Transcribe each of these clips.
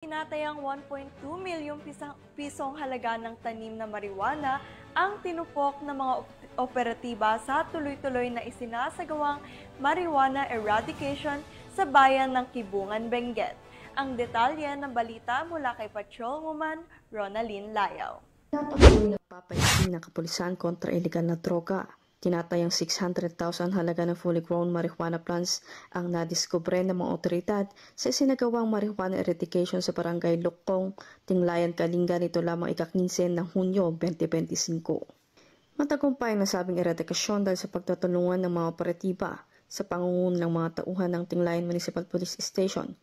Tinatayang 1.2 milyong pisong halaga ng tanim na marijuana ang tinupok ng mga operatiba sa tuloy-tuloy na isinasagawang marijuana eradication sa bayan ng Kibungan, Benguet. Ang detalye ng balita mula kay Patrolwoman Ronalyn Layaw. Patuloy na papaisin ng kapulisan kontra ilegal na droga. Tinatayang 600,000 halaga ng fully grown marijuana plants ang nadiskubre ng mga otoridad sa isinagawang marijuana eradication sa barangay Lukong, Tinglayan, Kalinga nito lamang ika-15 ng Hunyo 2025. Matagumpay ang nasabing eradikasyon dahil sa pagtutulungan ng mga operatiba sa pangunguna ng mga tauhan ng Tinglayan Municipal Police Station,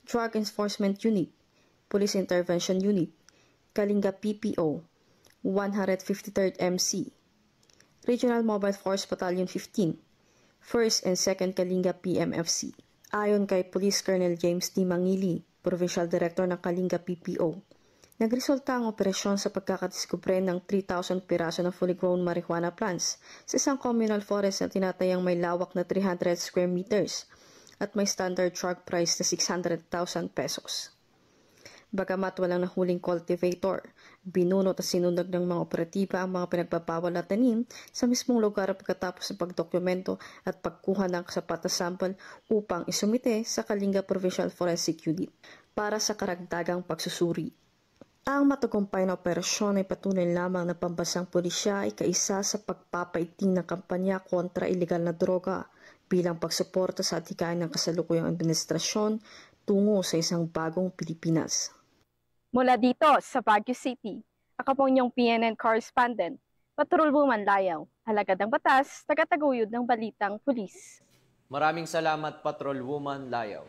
Drug Enforcement Unit, Police Intervention Unit, Kalinga PPO, 153rd MC, Regional Mobile Force Battalion 15, 1st and 2nd Kalinga PMFC. Ayon kay Police Colonel James D. Mangili, Provincial Director ng Kalinga PPO, nagresulta ang operasyon sa pagkakadiskubre ng 3,000 piraso ng fully grown marijuana plants sa isang communal forest na tinatayang may lawak na 300 square meters at may standard drug price na 600,000 pesos. Bagamat walang nahuling cultivator, binunot at sinunog ng mga operatiba ang mga pinagbabawal na tanim sa mismong lugar pagkatapos ng pagdokumento at pagkuha ng sapat na sample upang isumite sa Kalinga Provincial Forensic Unit para sa karagdagang pagsusuri. Ang matagumpay na operasyon ay patunay lamang na pambansang pulisya ay kaisa sa pagpapaiting ng kampanya kontra ilegal na droga bilang pagsuporta sa adhikain ng kasalukuyang administrasyon tungo sa isang bagong Pilipinas. Mula dito sa Baguio City, ako po inyong PNN correspondent, Patrolwoman Layaw, Alagad ng Batas, tagataguyod ng Balitang Pulis. Maraming salamat, Patrolwoman Layaw.